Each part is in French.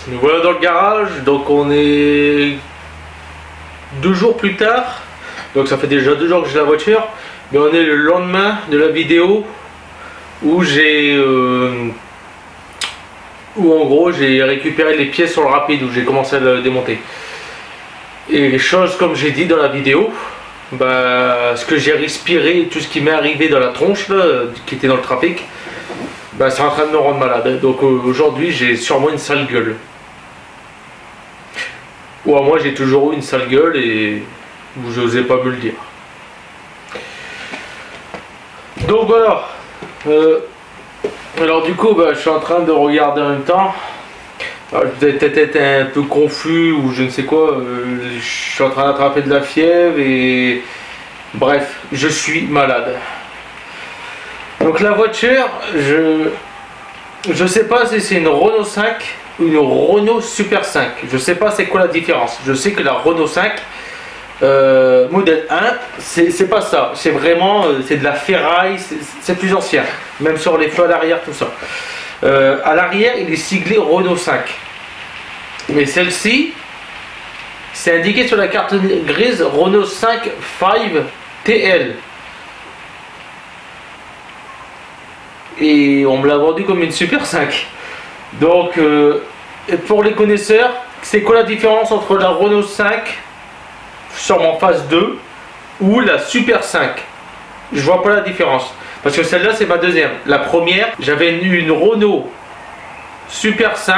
nous voilà dans le garage, donc on est 2 jours plus tard, donc ça fait déjà 2 jours que j'ai la voiture, mais on est le lendemain de la vidéo où où en gros j'ai récupéré les pièces sur le rapide, où j'ai commencé à le démonter. Et les choses comme j'ai dit dans la vidéo, bah, ce que j'ai respiré, tout ce qui m'est arrivé dans la tronche là, qui était dans le trafic, bah, c'est en train de me rendre malade. Donc aujourd'hui j'ai sûrement une sale gueule. Ou à moi j'ai toujours eu une sale gueule et vous n'osez pas me le dire. Donc voilà. Alors du coup bah, je suis en train de regarder en même temps. Alors, je vais peut-être être un peu confus ou je ne sais quoi. Je suis en train d'attraper de la fièvre et bref, je suis malade. Donc la voiture, je sais pas si c'est une Renault 5 ou une Renault Super 5. Je sais pas c'est quoi la différence. Je sais que la Renault 5 modèle 1, c'est pas ça. C'est vraiment c'est de la ferraille, c'est plus ancien. Même sur les feux à l'arrière, tout ça. À l'arrière, il est siglé Renault 5. Mais celle-ci, c'est indiqué sur la carte grise Renault 5 TL. Et on me l'a vendu comme une Super 5. Donc, pour les connaisseurs, c'est quoi la différence entre la Renault 5, sûrement phase 2, ou la Super 5? Je vois pas la différence. Parce que celle-là, c'est ma deuxième. La première, j'avais une Renault Super 5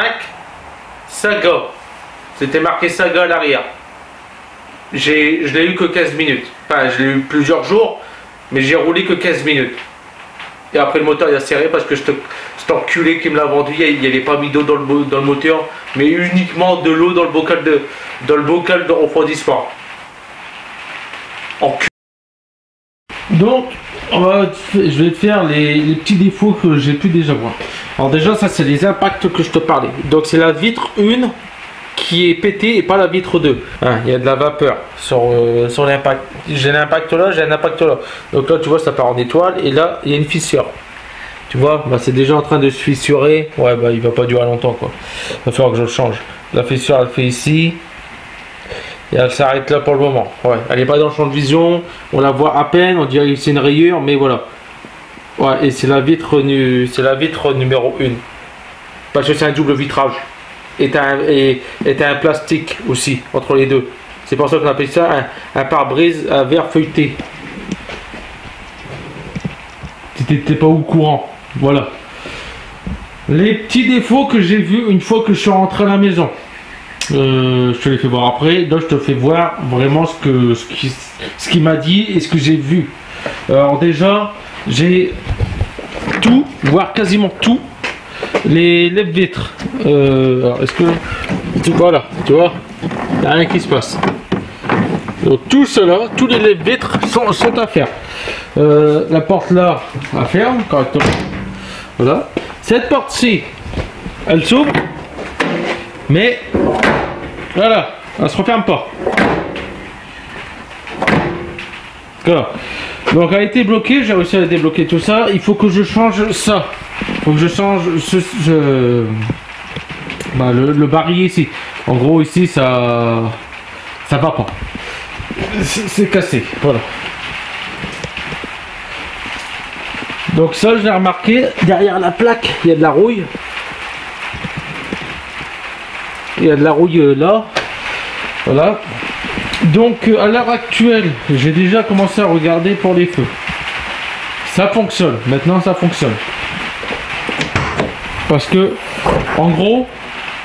Saga. C'était marqué Saga à l'arrière. Je l'ai eu que 15 minutes. Enfin, je l'ai eu plusieurs jours, mais j'ai roulé que 15 minutes. Et après, le moteur il a serré parce que cet enculé qui me l'a vendu, il n'y avait pas mis d'eau dans le moteur, mais uniquement de l'eau dans le bocal de refroidissement. Donc, je vais te faire les petits défauts que j'ai pu déjà voir. Alors déjà, ça c'est les impacts que je te parlais. Donc c'est la vitre 1 qui est pétée et pas la vitre 2. Hein, il y a de la vapeur sur l'impact. J'ai l'impact là, j'ai un impact là. Donc là, tu vois, ça part en étoile et là, il y a une fissure. Tu vois, bah, c'est déjà en train de se fissurer. Ouais, bah il va pas durer longtemps quoi. Il va falloir que je le change. La fissure, elle fait ici. Et elle s'arrête là pour le moment. Ouais, elle n'est pas dans le champ de vision. On la voit à peine. On dirait que c'est une rayure, mais voilà. Ouais, et c'est la vitre numéro 1. Parce que c'est un double vitrage. Et t'as un plastique aussi entre les deux. C'est pour ça qu'on appelle ça un pare-brise à verre feuilleté. Si t'étais pas au courant. Voilà. Les petits défauts que j'ai vus une fois que je suis rentré à la maison. Je te les fais voir après. Là, je te fais voir vraiment ce qu'il m'a dit et ce que j'ai vu. Alors déjà, j'ai tout, voire quasiment tout, les lève-vitres. Est-ce que voilà, tu vois, il n'y a rien qui se passe. Donc tout cela, tous les lève-vitres sont à faire. La porte là, à ferme correctement. Voilà. Cette porte-ci, elle s'ouvre, mais voilà, elle se referme pas. Voilà. Donc elle a été bloquée, j'ai réussi à débloquer tout ça. Il faut que je change ça. Il faut que je change le barillet ici. En gros ici ça va pas. C'est cassé. Voilà. Donc ça je l'ai remarqué. Derrière la plaque, il y a de la rouille. Il y a de la rouille là. Voilà. Donc à l'heure actuelle, j'ai déjà commencé à regarder pour les feux. Ça fonctionne, maintenant ça fonctionne. Parce que, en gros,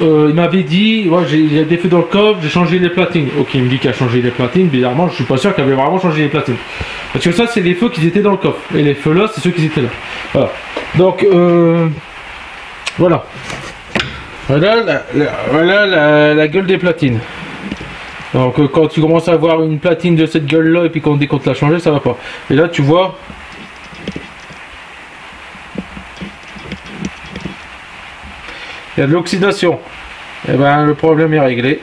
il m'avait dit, ouais, il y a des feux dans le coffre, j'ai changé les platines. Ok, il me dit qu'il a changé les platines, bizarrement je suis pas sûr qu'il avait vraiment changé les platines. Parce que ça c'est les feux qui étaient dans le coffre. Et les feux là, c'est ceux qui étaient là. Voilà. Donc, voilà. Voilà la gueule des platines. Donc quand tu commences à avoir une platine de cette gueule là et puis qu'on dit qu'on te l'a changé, ça va pas. Et là tu vois, il y a de l'oxydation. Et ben le problème est réglé.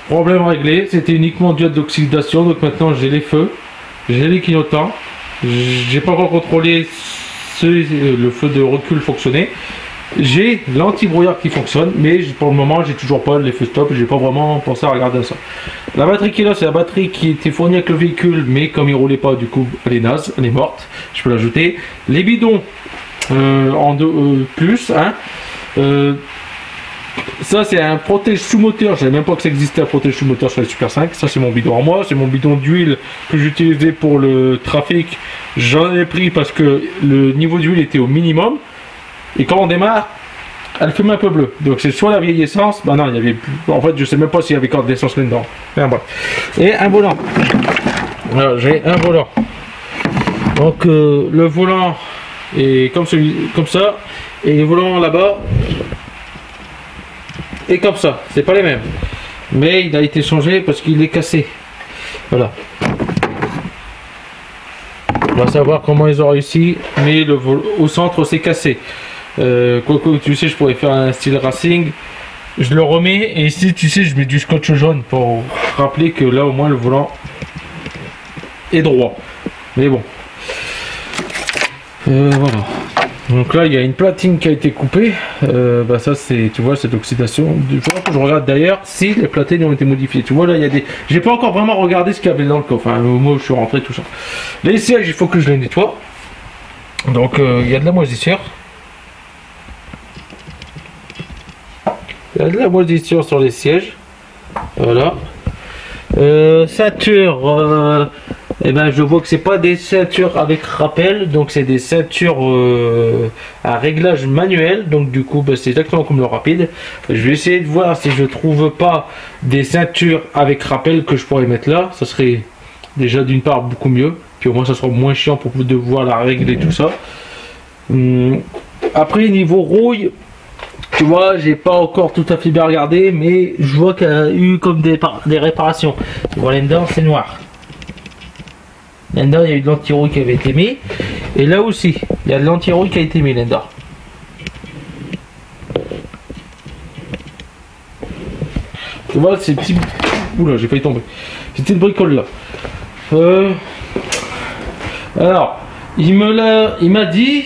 Problème réglé, c'était uniquement dû à de l'oxydation. Donc maintenant j'ai les feux, j'ai les clignotants. J'ai pas encore contrôlé le feu de recul fonctionner. J'ai l'anti-brouillard qui fonctionne, mais pour le moment j'ai toujours pas l'effet stop, j'ai pas vraiment pensé à regarder ça. La batterie qui est là, c'est la batterie qui était fournie avec le véhicule, mais comme il roulait pas, du coup elle est naze, elle est morte, je peux l'ajouter. Les bidons en plus, hein. Ça c'est un protège sous-moteur, je savais même pas que ça existait un protège sous-moteur sur les Super 5. Ça c'est mon bidon en moi, c'est mon bidon d'huile que j'utilisais pour le trafic. J'en ai pris parce que le niveau d'huile était au minimum. Et quand on démarre, elle fume un peu bleu. Donc c'est soit la vieille essence, bah non, il y avait plus. En fait, je sais même pas s'il y avait encore de l'essence là-dedans. Enfin, bref. Et un volant. Alors j'ai un volant. Donc le volant est comme ça, et le volant là-bas est comme ça. C'est pas les mêmes. Mais il a été changé parce qu'il est cassé. Voilà. On va savoir comment ils ont réussi, mais au centre c'est cassé. Quoique tu sais, je pourrais faire un style racing. Je le remets et ici tu sais, je mets du scotch jaune pour rappeler que là au moins le volant est droit. Mais bon. Voilà. Donc là il y a une platine qui a été coupée. Bah ça c'est, tu vois, c'est l'oxydation. Il faudra que je regarde d'ailleurs si les platines ont été modifiées. Tu vois là il y a des. J'ai pas encore vraiment regardé ce qu'il y avait dans le coffre. Enfin, au moment où je suis rentré, tout ça. Les sièges, il faut que je les nettoie. Donc il y a de la moisissure. Il y a de la moisissure sur les sièges. Voilà. Ceinture. Et ben je vois que c'est pas des ceintures avec rappel, donc c'est des ceintures à réglage manuel. Donc du coup bah, c'est exactement comme le rapide. Je vais essayer de voir si je trouve pas des ceintures avec rappel que je pourrais mettre là. Ça serait déjà d'une part beaucoup mieux, puis au moins ça sera moins chiant pour devoir la régler tout ça. Après niveau rouille, tu vois, j'ai pas encore tout à fait bien regardé, mais je vois qu'il y a eu comme des réparations. Tu vois là-dedans c'est noir. Là-dedans, il y a eu de l'anti-rouille qui avait été mis. Et là aussi, il y a de l'anti-rouille qui a été mis là-dedans. Tu vois, ces petits... Oula, j'ai failli tomber. Ces petites bricoles là. Alors, il m'a dit,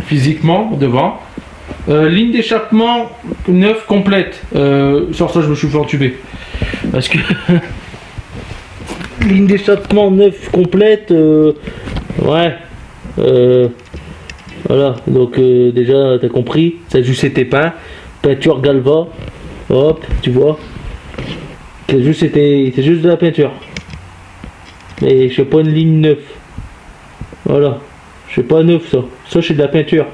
physiquement, devant, ligne d'échappement neuve complète. Sur ça, je me suis fait entuber. Parce que... ligne d'échappement neuve complète, ouais, voilà, donc déjà t'as compris, ça juste été peint, peinture Galva, hop, tu vois, c'est juste de la peinture, mais je sais pas une ligne neuve, voilà, je sais pas neuf ça c'est de la peinture.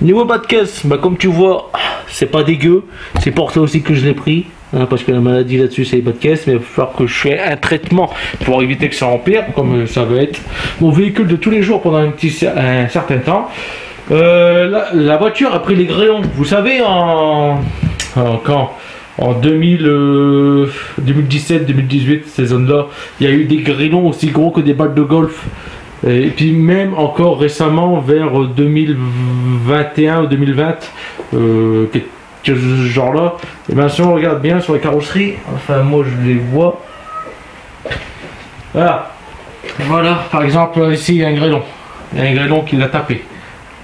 Niveau bas de caisse, bah comme tu vois, c'est pas dégueu, c'est pour ça aussi que je l'ai pris. Parce que la maladie là-dessus c'est les bas de caisse, mais il va falloir que je fasse un traitement pour éviter que ça empire, comme ça va être mon véhicule de tous les jours pendant un certain temps. La voiture a pris les grêlons, vous savez, en 2017-2018, ces zones-là, il y a eu des grêlons aussi gros que des balles de golf. Et puis même encore récemment, vers 2021 ou 2020, ce genre là, et bien si on regarde bien sur la carrosserie, enfin moi je les vois, voilà, par exemple ici il y a un grêlon qui l'a tapé,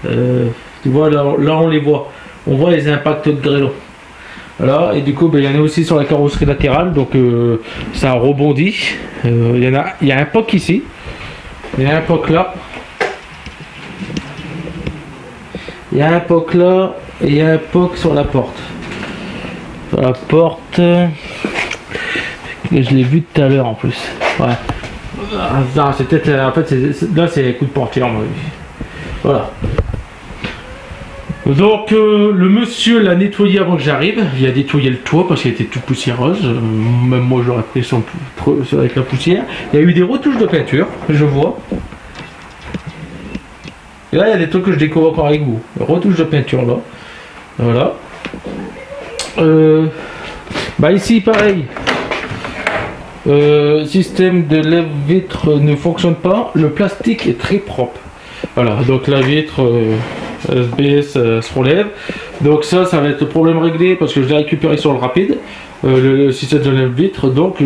tu vois là on les voit, on voit les impacts de grêlon, voilà, et du coup il y en a aussi sur la carrosserie latérale, donc ça rebondit, il y a un POC ici, il y a un POC là, il y a un POC là, et il y a un POC sur la porte. Sur la porte, je l'ai vu tout à l'heure en plus. Ouais. Non, c'est peut-être. En fait, là, c'est les coups de portière, moi. Voilà. Donc, le monsieur l'a nettoyé avant que j'arrive. Il a nettoyé le toit parce qu'il était tout poussiéreuse. Même moi, j'aurais pris avec la poussière. Il y a eu des retouches de peinture, je vois. Et là, il y a des trucs que je découvre encore avec vous. Retouche de peinture là. Voilà. Bah ici pareil. Système de lève-vitre ne fonctionne pas. Le plastique est très propre. Voilà. Donc la vitre SBS se relève. Donc ça va être le problème réglé parce que je l'ai récupéré sur le rapide. Le système de lève-vitre. Donc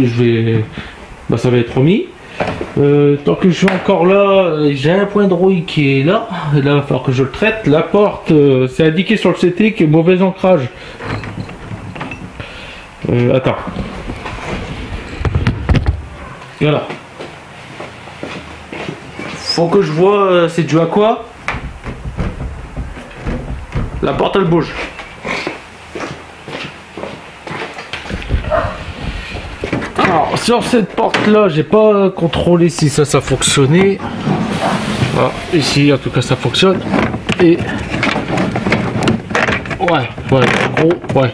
ça va être remis. Tant que je suis encore là, j'ai un point de rouille qui est là. Et là, il va falloir que je le traite. La porte, c'est indiqué sur le CT qu'il y a mauvais ancrage. Attends. Voilà. Faut que je vois c'est dû à quoi. La porte elle bouge. Alors sur cette porte là, j'ai pas contrôlé si ça fonctionnait. Voilà, ici en tout cas ça fonctionne. Et ouais, en gros, ouais.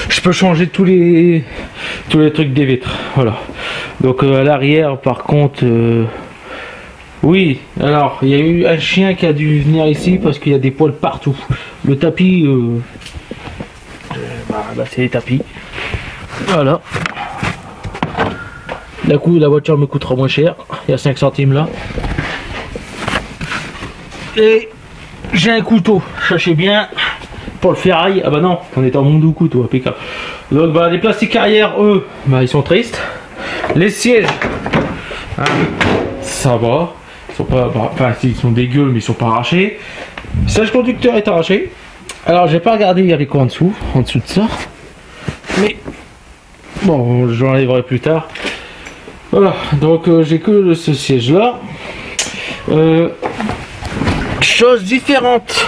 Je peux changer tous les trucs des vitres. Voilà. Donc à l'arrière par contre. Oui, alors il y a eu un chien qui a dû venir ici parce qu'il y a des poils partout. Le tapis, c'est les tapis. Voilà. D'un coup, la voiture me coûtera moins cher. Il y a 5 centimes là. Et j'ai un couteau, sachez bien, pour le ferraille. Ah bah non, on est en monde au couteau, impeccable. Donc bah, les plastiques arrière, eux, bah, ils sont tristes. Les sièges, hein, ça va. Ils sont pas, enfin, ils sont dégueux, mais ils sont pas arrachés. Le siège conducteur est arraché. Alors, j'ai pas regardé, il y avait quoi en dessous de ça. Mais bon, je l'enlèverai plus tard. Voilà, donc j'ai que ce siège là. Chose différente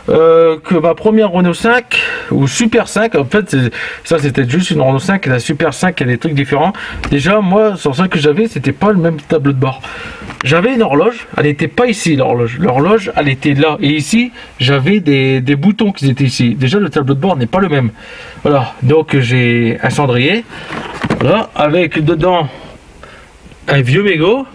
que ma première Renault 5 ou Super 5. En fait, ça c'était juste une Renault 5 et la Super 5, il y a des trucs différents. Déjà, moi, sur celle que j'avais, c'était pas le même tableau de bord. J'avais une horloge, elle n'était pas ici l'horloge. L'horloge, elle était là. Et ici, j'avais des boutons qui étaient ici. Déjà, le tableau de bord n'est pas le même. Voilà, donc j'ai un cendrier. Voilà, avec dedans un vieux mégot.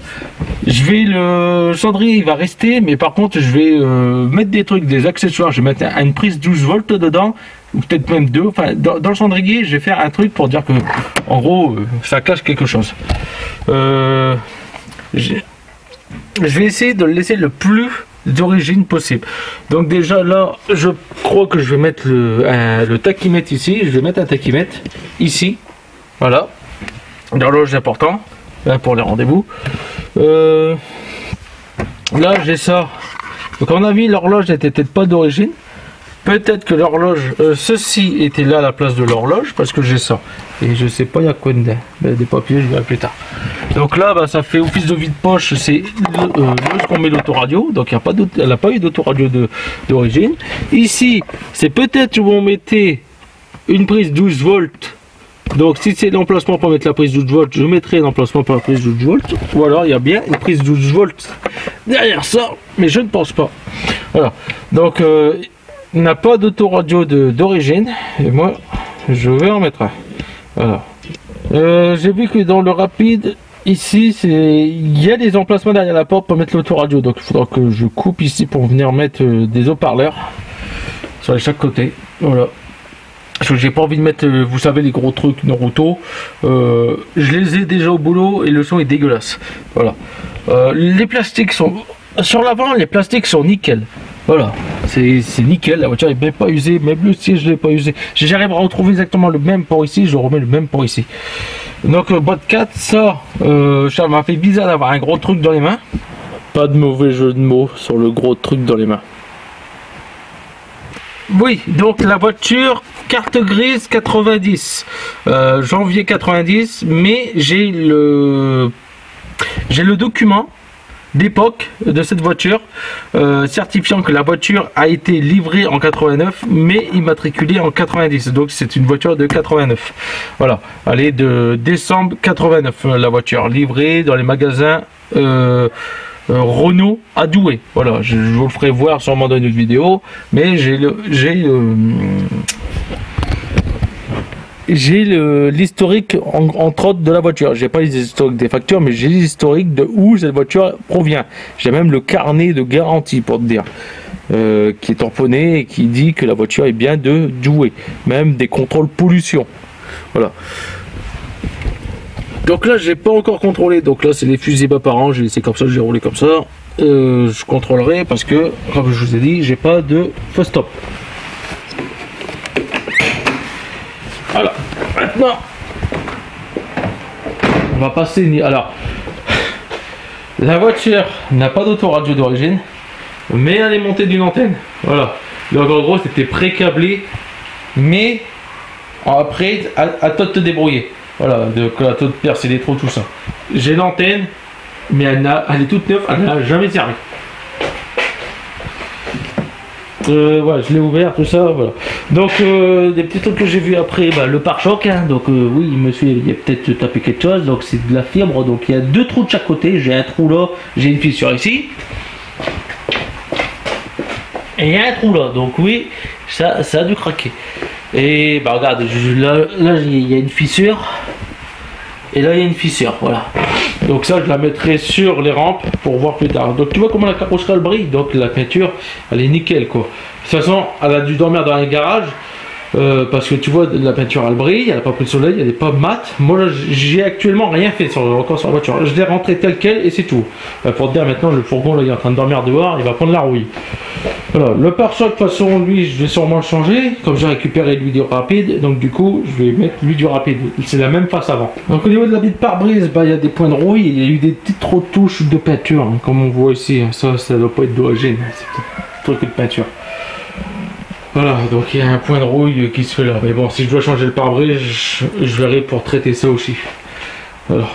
Le cendrier il va rester, mais par contre je vais mettre des trucs, des accessoires. Je vais mettre une prise 12 volts dedans, ou peut-être même deux. Enfin, dans le cendrier, je vais faire un truc pour dire que, en gros, ça cache quelque chose. Je vais essayer de le laisser le plus d'origine possible. Donc déjà là, je crois que je vais mettre le tachymètre ici. Je vais mettre un tachymètre ici. Voilà. L'horloge est important. Là, pour les rendez-vous. Là j'ai ça. Donc on a vu l'horloge n'était peut-être pas d'origine. Peut-être que l'horloge, ceci était là à la place de l'horloge parce que j'ai ça. Et je sais pas il y a quoi dedans. Des papiers, je verrai plus tard. Donc là bah, ça fait office de vide-poche. C'est ce qu'on met l'autoradio. Donc elle n'a pas eu d'autoradio d'origine. Ici c'est peut-être où on mettait une prise 12 volts. Donc si c'est l'emplacement pour mettre la prise 12 volts, je mettrai l'emplacement pour la prise 12 volts. Ou alors il y a bien une prise 12 volts derrière ça, mais je ne pense pas. Voilà. Donc il n'a pas d'autoradio d'origine. Et moi, je vais en mettre un. Voilà. J'ai vu que dans le rapide, ici, il y a des emplacements derrière la porte pour mettre l'autoradio. Donc il faudra que je coupe ici pour venir mettre des haut-parleurs sur chaque côté. Voilà. Parce que j'ai pas envie de mettre, vous savez, les gros trucs Naruto. Je les ai déjà au boulot et le son est dégueulasse. Voilà. Les plastiques sont... Sur l'avant, les plastiques sont nickel. Voilà. C'est nickel. La voiture est même pas usée. Même le siège, je l'ai pas usé. Si j'arrive à retrouver exactement le même port ici, je remets le même port ici. Donc, boîte 4, ça m'a fait bizarre d'avoir un gros truc dans les mains. Pas de mauvais jeu de mots sur le gros truc dans les mains. Oui, donc la voiture, carte grise 90, janvier 90, mais j'ai le document d'époque de cette voiture certifiant que la voiture a été livrée en 89 mais immatriculée en 90, donc c'est une voiture de 89. Voilà, elle est de décembre 89, la voiture livrée dans les magasins Renault à Douai. Voilà, je vous le ferai voir sûrement dans une vidéo, mais j'ai l'historique entre autres de la voiture. J'ai pas les historiques des factures, mais j'ai l'historique de où cette voiture provient. J'ai même le carnet de garantie pour te dire, qui est tamponné et qui dit que la voiture est bien de Douai, même des contrôles pollution. Voilà. Donc là j'ai pas encore contrôlé, donc là c'est les fusibles apparents, j'ai laissé comme ça, j'ai roulé comme ça. Je contrôlerai parce que comme je vous ai dit, j'ai pas de faux stop. Voilà, maintenant on va passer. Alors La voiture n'a pas d'autoradio d'origine, mais elle est montée d'une antenne. Voilà. Donc en gros, c'était pré-câblé, mais après, à toi de te débrouiller. Voilà, à toi de percer les trous, tout ça. J'ai l'antenne, mais elle est toute neuve, elle n'a jamais servi. Voilà, je l'ai ouvert, tout ça, voilà. Donc, des petits trucs que j'ai vu après, bah, le pare-choc, hein, donc oui, monsieur, il a peut-être tapé quelque chose, donc c'est de la fibre, donc il y a 2 trous de chaque côté, j'ai un trou là, j'ai une fissure ici, et il y a un trou là, donc oui, ça a dû craquer. Et bah regarde, là il y a une fissure, et là il y a une fissure, voilà. Donc ça je la mettrai sur les rampes pour voir plus tard. Donc tu vois comment la carrosserie elle brille, donc la peinture elle est nickel quoi. De toute façon elle a dû dormir dans un garage parce que tu vois la peinture elle brille, elle n'a pas pris le soleil, elle n'est pas mate. Moi là j'ai actuellement rien fait encore sur la voiture. Je l'ai rentré tel quel et c'est tout. Pour te dire maintenant le fourgon là il est en train de dormir dehors, il va prendre la rouille. Voilà, le pare-choc de toute façon lui je vais sûrement le changer, comme j'ai récupéré l'huile rapide, donc du coup je vais mettre l'huile rapide, c'est la même face avant. Donc au niveau de la bille de pare-brise, bah, il y a des points de rouille, il y a eu des petites retouches de peinture, hein, comme on voit ici, ça doit pas être d'origine, c'est un truc de peinture. Voilà, donc il y a un point de rouille qui se fait là, mais bon si je dois changer le pare-brise, je verrai pour traiter ça aussi. Voilà.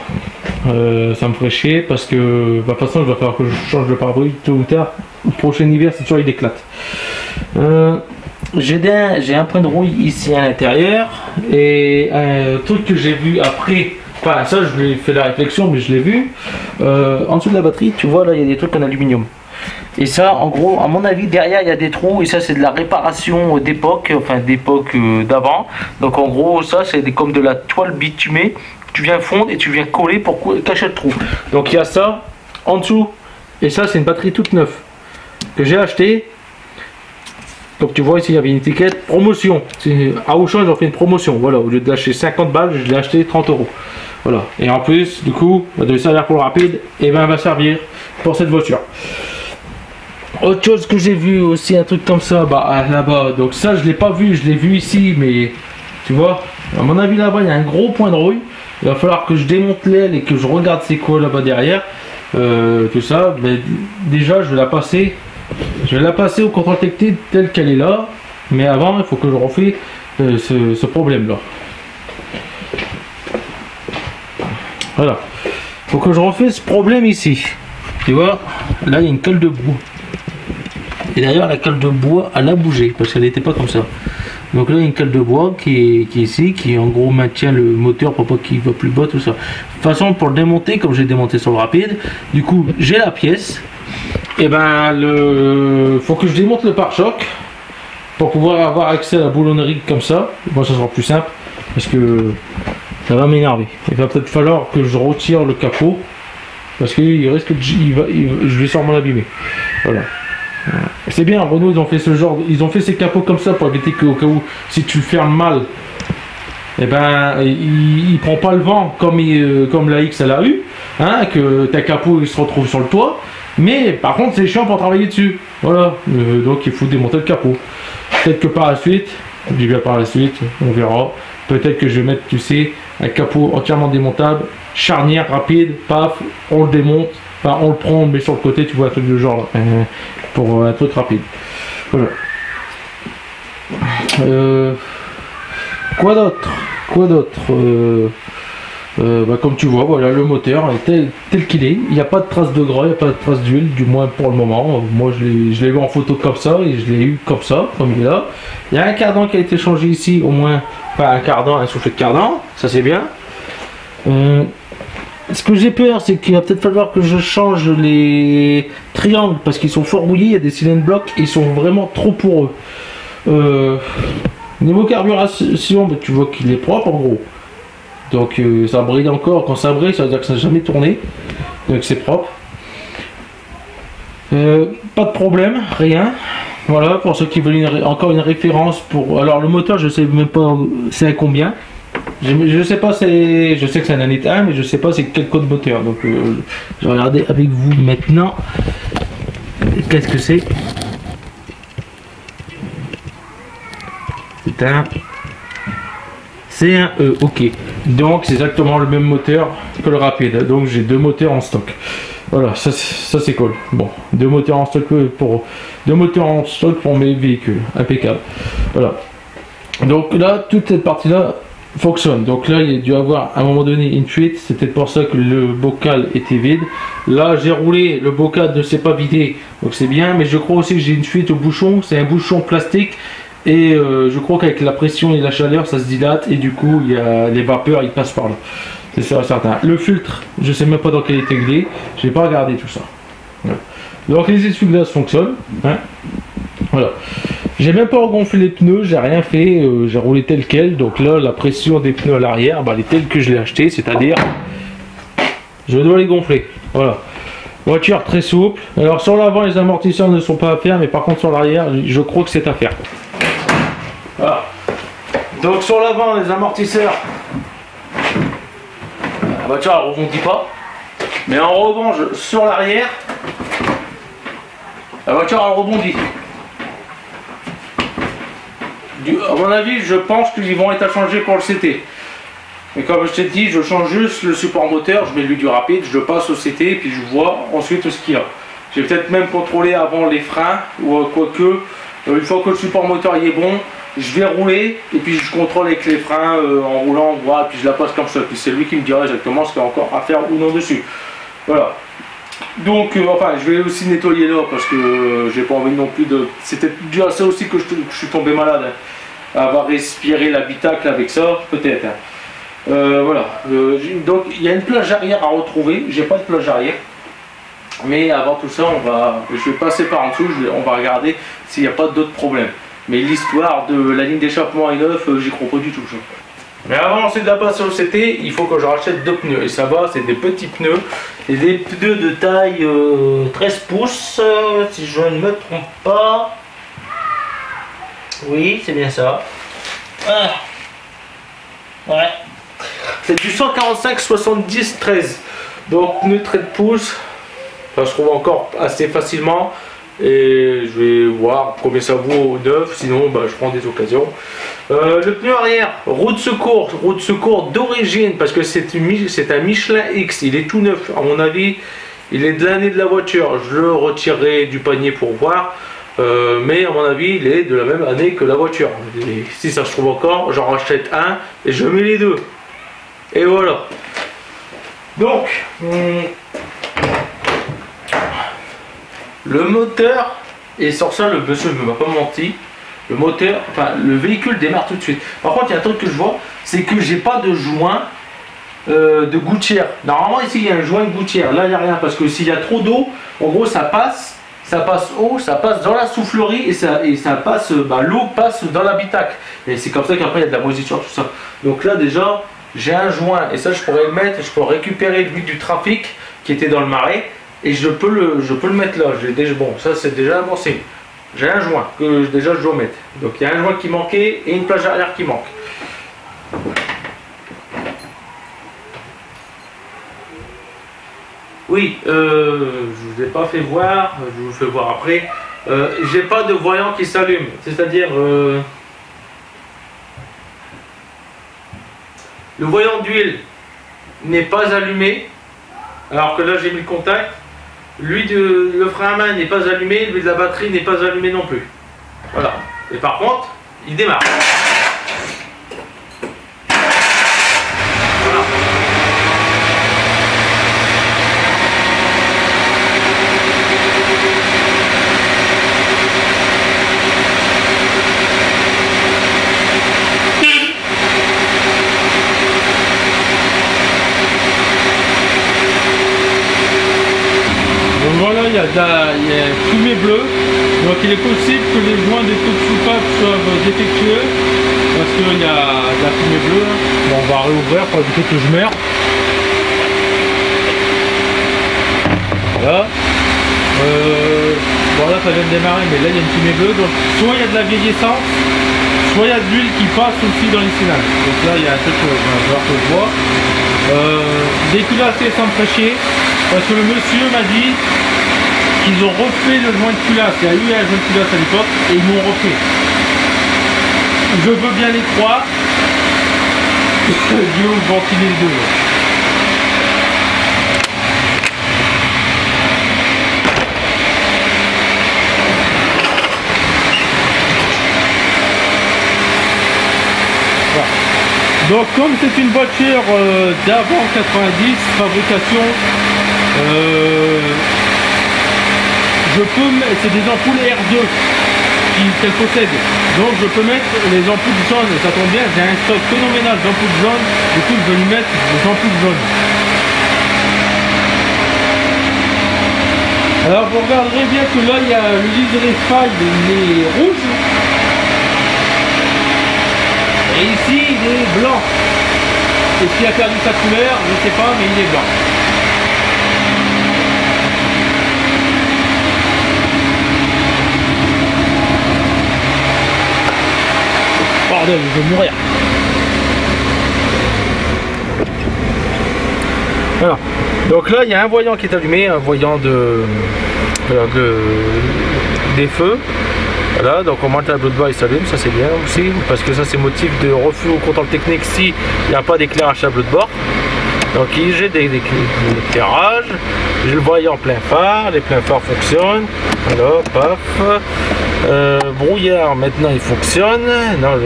Ça me ferait chier parce que bah, de toute façon il va falloir que je change le pare-brise tôt ou tard. Le prochain hiver c'est sûr il éclate. J'ai un point de rouille ici à l'intérieur et un truc que j'ai vu après, enfin ça je lui ai fait la réflexion mais je l'ai vu, en dessous de la batterie tu vois là il y a des trucs en aluminium. Et ça en gros à mon avis derrière il y a des trous et ça c'est de la réparation d'époque, enfin d'époque d'avant. Donc en gros ça c'est comme de la toile bitumée. Tu viens fondre et tu viens coller pour cacher le trou. Donc il y a ça en dessous et ça c'est une batterie toute neuve que j'ai acheté. Donc tu vois ici il y avait une étiquette promotion. À Auchan ils ont fait une promotion. Voilà, au lieu de lâcher 50 balles je l'ai acheté 30 €. Voilà. Et en plus du coup de servir pour le rapide et ben elle va servir pour cette voiture. Autre chose que j'ai vu aussi un truc comme ça bah là-bas. Donc ça je l'ai pas vu, je l'ai vu ici mais tu vois à mon avis là-bas il y a un gros point de rouille. Il va falloir que je démonte l'aile et que je regarde c'est quoi là-bas derrière. Tout ça, mais déjà je vais la passer. Je vais la passer au contrôle technique telle qu'elle est là. Mais avant il faut que je refais ce problème là. Voilà. Il faut que je refais ce problème ici. Tu vois, là il y a une cale de bois. Et d'ailleurs la cale de bois elle a bougé parce qu'elle n'était pas comme ça. Donc là il y a une cale de bois qui est ici, qui en gros maintient le moteur pour pas qu'il va plus bas, tout ça. De toute façon pour le démonter, comme j'ai démonté sur le rapide, du coup j'ai la pièce. Et ben faut que je démonte le pare-choc pour pouvoir avoir accès à la boulonnerie comme ça. Moi ça sera plus simple parce que ça va m'énerver. Il va peut-être falloir que je retire le capot parce qu'il risque de, je vais sûrement l'abîmer. Voilà. C'est bien, Renault ils ont fait ce genre, ils ont fait ces capots comme ça pour éviter qu'au cas où si tu fermes mal, et ben il prend pas le vent comme la X elle a eu, hein, que ta capot il se retrouve sur le toit, mais par contre c'est chiant pour travailler dessus. Voilà, donc il faut démonter le capot. Peut-être que par la suite, je dis bien par la suite, on verra. Peut-être que je vais mettre, tu sais, un capot entièrement démontable, charnière rapide, paf, on le démonte. Enfin, on le prend, on le met sur le côté, tu vois, un truc de genre là, pour un truc rapide. Voilà. Quoi d'autre bah, comme tu vois, voilà, le moteur est tel qu'il est. Il n'y a pas de trace de gras, il n'y a pas de trace d'huile, du moins pour le moment. Moi, je l'ai eu en photo comme ça et je l'ai eu comme ça, comme il est là. Il y a un cardan qui a été changé ici, au moins, pas un cardan, un soufflet de cardan, ça c'est bien. Ce que j'ai peur, c'est qu'il va peut-être falloir que je change les triangles parce qu'ils sont fort rouillés. Il y a des cylindres blocs et ils sont vraiment trop poreux. Niveau carburation, bah, tu vois qu'il est propre en gros. Donc ça brille encore. Quand ça brille, ça veut dire que ça n'a jamais tourné. Donc c'est propre. Pas de problème, rien. Voilà, pour ceux qui veulent encore une référence pour. Alors le moteur, je sais même pas c'est à combien. Je sais pas, je sais que c'est un Nanite 1, mais je sais pas c'est quel code moteur. Donc je vais regarder avec vous maintenant. Qu'est-ce que c'est? C'est un ok. Donc c'est exactement le même moteur que le rapide. Donc j'ai deux moteurs en stock. Voilà, ça c'est cool. Bon, deux moteurs en stock pour mes véhicules, impeccable. Voilà. Donc là, toute cette partie-là fonctionne. Donc là, il y a dû avoir à un moment donné une fuite. C'était pour ça que le bocal était vide. Là, j'ai roulé, le bocal ne s'est pas vidé, donc c'est bien. Mais je crois aussi que j'ai une fuite au bouchon. C'est un bouchon plastique. Et je crois qu'avec la pression et la chaleur, ça se dilate. Et du coup, il y a les vapeurs, ils passent par là. C'est sûr et certain. Le filtre, je sais même pas dans quel état il est. J'ai pas regardé tout ça. Voilà. Donc les essuie-glaces fonctionnent. Hein. Voilà. J'ai même pas regonflé les pneus, j'ai rien fait, j'ai roulé tel quel. Donc là, la pression des pneus à l'arrière, bah, elle est telle que je l'ai acheté, c'est-à-dire, je dois les gonfler. Voilà. Voiture très souple. Alors sur l'avant, les amortisseurs ne sont pas à faire, mais par contre sur l'arrière, je crois que c'est à faire. Voilà. Donc sur l'avant, les amortisseurs, la voiture elle rebondit pas. Mais en revanche, sur l'arrière, la voiture elle rebondit. À mon avis, je pense qu'ils vont être à changer pour le CT. Mais comme je t'ai dit, je change juste le support moteur, je mets lui du rapide, je le passe au CT et puis je vois ensuite ce qu'il y a. J'ai peut-être même contrôlé avant les freins, ou quoique, une fois que le support moteur y est bon, je vais rouler et puis je contrôle avec les freins en roulant, voilà, puis je la passe comme ça. Puis c'est lui qui me dira exactement ce qu'il y a encore à faire ou non dessus. Voilà. Donc, enfin, je vais aussi nettoyer là parce que j'ai pas envie non plus de. C'était dû à ça aussi que je suis tombé malade. Hein. Avoir respiré l'habitacle avec ça, peut-être. Hein. Voilà. Donc, il y a une plage arrière à retrouver. J'ai pas de plage arrière. Mais avant tout ça, je vais passer par en dessous. On va regarder s'il n'y a pas d'autres problèmes. Mais l'histoire de la ligne d'échappement i9, j'y crois pas du tout. Ça. Mais avant de la passer au CT, il faut que je rachète deux pneus. Et ça va, c'est des petits pneus. Et des pneus de taille 13 pouces, si je ne me trompe pas. Oui, c'est bien ça. Ah. Ouais. C'est du 145/70/13. Donc pneu 13 pouces. Ça se trouve encore assez facilement. Et je vais voir combien ça vaut au neuf. Sinon, bah, je prends des occasions. Le pneu arrière, roue de secours d'origine, parce que c'est un Michelin X, il est tout neuf, à mon avis, il est de l'année de la voiture, je le retirerai du panier pour voir, mais à mon avis, il est de la même année que la voiture. Et si ça se trouve encore, j'en rachète un et je mets les deux. Et voilà. Donc, le moteur, et sur ça, le monsieur ne m'a pas menti. Le moteur, enfin le véhicule démarre tout de suite. Par contre, il y a un truc que je vois, c'est que j'ai pas de joint de gouttière. Normalement ici il y a un joint de gouttière. Là il n'y a rien parce que s'il y a trop d'eau, en gros ça passe haut, ça passe dans la soufflerie et ça passe, l'eau passe dans l'habitacle. Et c'est comme ça qu'après il y a de la moisissure, tout ça. Donc là déjà j'ai un joint et ça je pourrais le mettre, je peux récupérer l'huile du trafic qui était dans le marais et je peux le mettre là. Bon, ça c'est déjà avancé. J'ai un joint que déjà je dois mettre. Donc il y a un joint qui manquait et une plage arrière qui manque. Oui, je vous ai pas fait voir, je vous fais voir après. J'ai pas de voyant qui s'allume, c'est-à-dire le voyant d'huile n'est pas allumé, alors que là j'ai mis le contact. Le frein à main n'est pas allumé, lui de la batterie n'est pas allumé non plus. Voilà. Et par contre, il démarre. Voilà. Voilà, il y a fumée bleue, donc il est possible que les joints des taux de soupape soient défectueux parce qu'il y a de la fumée bleue. Bon, on va réouvrir pour éviter que je meure. Voilà. Bon là ça vient de démarrer, mais là il y a une fumée bleue, donc soit il y a de la vieille essence, soit il y a de l'huile qui passe aussi dans les cylindres. Donc là il y a un truc que je vois. Déculassé sans me prêcher. Parce que le monsieur m'a dit qu'ils ont refait le joint de culasse. Il y a eu un joint de culasse à l'époque et ils l'ont refait. Je veux bien les croire. Je vais vous ventiler les deux. Donc comme c'est une voiture d'avant 90, fabrication, c'est des ampoules R2 qu'elle possède. Donc je peux mettre les ampoules jaunes, ça tombe bien, j'ai un stock phénoménal d'ampoules jaunes, du coup je vais lui mettre des ampoules jaunes. Alors vous regarderez bien que là il y a le liseré faille, il est rouge. Et ici il est blanc. Est-ce qu'il a perdu sa couleur? Je ne sais pas, mais il est blanc. Bordel, je vais mourir. Voilà. Donc là, il y a un voyant qui est allumé, un voyant des feux. Voilà, donc au moins le tableau de bord il s'allume, ça c'est bien aussi, parce que ça c'est motif de refus au contrôle technique si il n'y a pas d'éclairage tableau de bord. Donc j'ai des éclairages, j'ai le voyant plein phare, les pleins phares fonctionnent. Alors, paf. Brouillard maintenant il fonctionne. Non,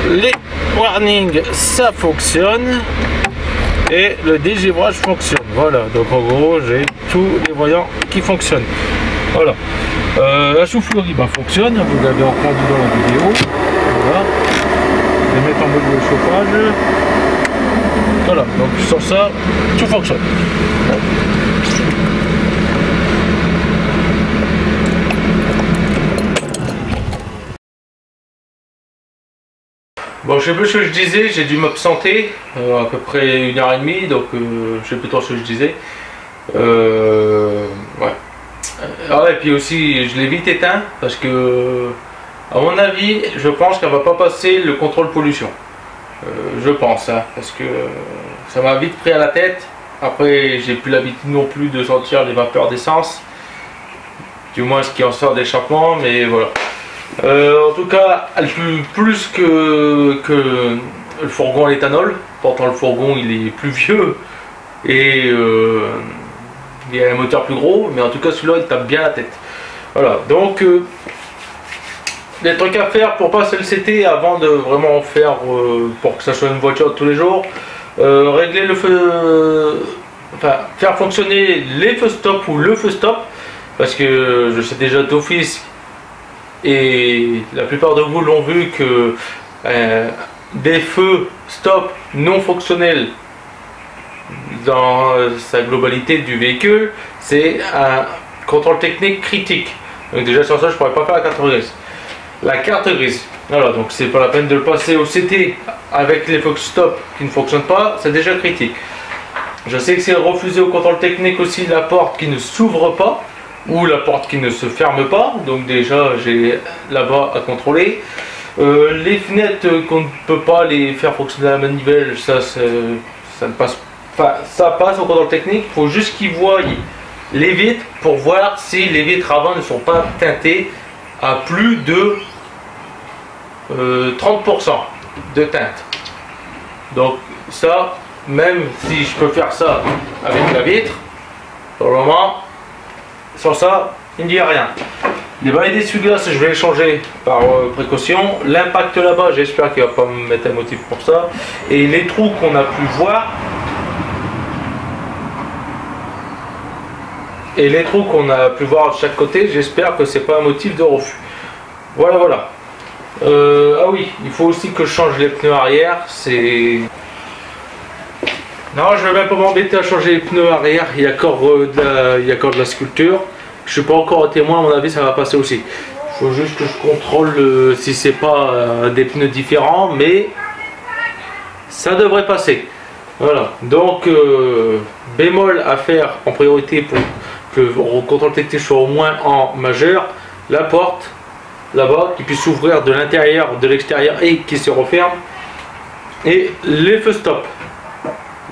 les warnings ça fonctionne. Et le dégivrage fonctionne. Voilà, donc en gros j'ai tous les voyants qui fonctionnent. Voilà. La soufflerie fonctionne, vous l'avez entendu dans la vidéo. Voilà. Je vais mettre en mode de chauffage. Voilà, donc sur ça, tout fonctionne. Bon, je sais plus ce que je disais, j'ai dû m'absenter à peu près 1h30, donc je sais plus trop ce que je disais. Ouais. Ah, et puis aussi, je l'ai vite éteint parce que, à mon avis, je pense qu'elle va pas passer le contrôle pollution. Je pense, hein, parce que ça m'a vite pris à la tête. Après, j'ai plus l'habitude non plus de sentir les vapeurs d'essence, du moins ce qui en sort d'échappement, mais voilà. En tout cas, elle pue plus que le fourgon à l'éthanol. Pourtant, le fourgon il est plus vieux et il a un moteur plus gros, mais en tout cas, celui-là il tape bien la tête. Voilà, donc des trucs à faire pour passer le CT avant de vraiment faire pour que ça soit une voiture de tous les jours. Régler le feu, enfin faire fonctionner les feux stop ou le feu stop, parce que je sais déjà d'office. Et la plupart de vous l'ont vu que des feux stop non fonctionnels dans sa globalité du véhicule, c'est un contrôle technique critique. Donc déjà sur ça je pourrais pas faire la carte grise. La carte grise, voilà, donc c'est pas la peine de le passer au CT avec les feux stop qui ne fonctionnent pas, c'est déjà critique. Je sais que c'est refusé au contrôle technique aussi la porte qui ne s'ouvre pas ou la porte qui ne se ferme pas, donc déjà j'ai là-bas à contrôler. Les fenêtres qu'on ne peut pas les faire fonctionner à la manivelle, ça ne passe pas, ça passe au contrôle technique. Il faut juste qu'ils voient les vitres pour voir si les vitres avant ne sont pas teintées à plus de 30% de teinte. Donc ça, même si je peux faire ça avec la vitre, pour le moment sur ça, il ne dit rien. Les balais d'essuie-glace, je vais les changer par précaution. L'impact là-bas, j'espère qu'il ne va pas me mettre un motif pour ça. Et les trous qu'on a pu voir, de chaque côté, j'espère que c'est pas un motif de refus. Voilà, voilà. Ah oui, il faut aussi que je change les pneus arrière. Non, je vais même pas m'embêter à changer les pneus arrière, il y a encore de la sculpture. Je suis pas encore témoin, à mon avis ça va passer aussi. Il faut juste que je contrôle si c'est pas des pneus différents, mais ça devrait passer. Voilà, donc bémol à faire en priorité pour que le contrôle technique soit au moins en majeur. La porte là-bas qui puisse s'ouvrir de l'intérieur, de l'extérieur et qui se referme. Et les feux stop.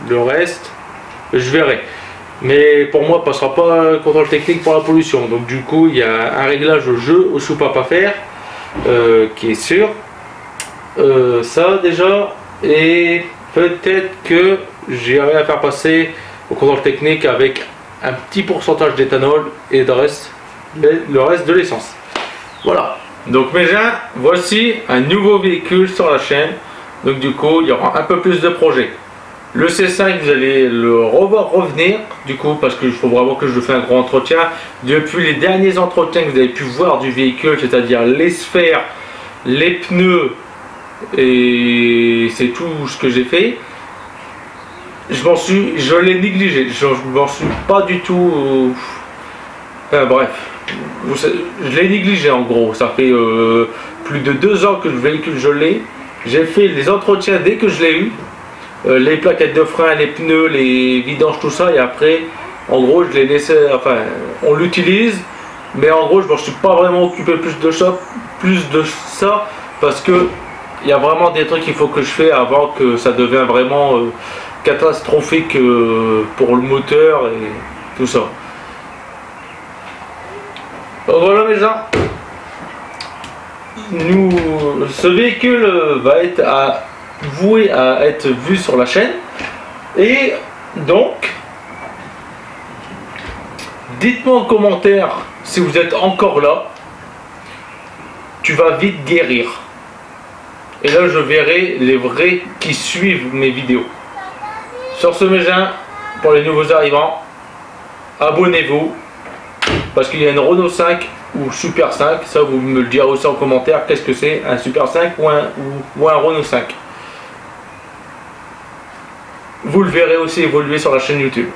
Le reste, je verrai. Mais pour moi, passera pas contrôle technique pour la pollution. Donc du coup, il y a un réglage au jeu, au soupape à faire, qui est sûr. Ça déjà. Et peut-être que j'irai à faire passer au contrôle technique avec un petit pourcentage d'éthanol et le reste de l'essence. Voilà. Donc mes gens, voici un nouveau véhicule sur la chaîne. Donc du coup, il y aura un peu plus de projets. Le C5, vous allez le revoir revenir, du coup, parce qu'il faut vraiment que je fasse un gros entretien. Depuis les derniers entretiens que vous avez pu voir du véhicule, c'est-à-dire les sphères, les pneus, et c'est tout ce que j'ai fait, je l'ai négligé. Je m'en suis pas du tout... bref, je l'ai négligé en gros. Ça fait plus de 2 ans que le véhicule je l'ai. J'ai fait les entretiens dès que je l'ai eu. Les plaquettes de frein, les pneus, les vidanges, tout ça, et après en gros je l'ai laissé, enfin on l'utilise, mais en gros je ne me suis pas vraiment occupé plus de ça parce que il y a vraiment des trucs qu'il faut que je fais avant que ça devienne vraiment catastrophique pour le moteur et tout ça. Donc voilà mes gens, ce véhicule va être voué à être vu sur la chaîne, et donc dites-moi en commentaire si vous êtes encore là. Tu vas vite guérir, et là je verrai les vrais qui suivent mes vidéos. Sur ce mes gens, pour les nouveaux arrivants, abonnez-vous, parce qu'il y a une Renault 5 ou Super 5, ça vous me le direz aussi en commentaire, qu'est-ce que c'est, un Super 5 ou un Renault 5. Vous le verrez aussi évoluer sur la chaîne YouTube.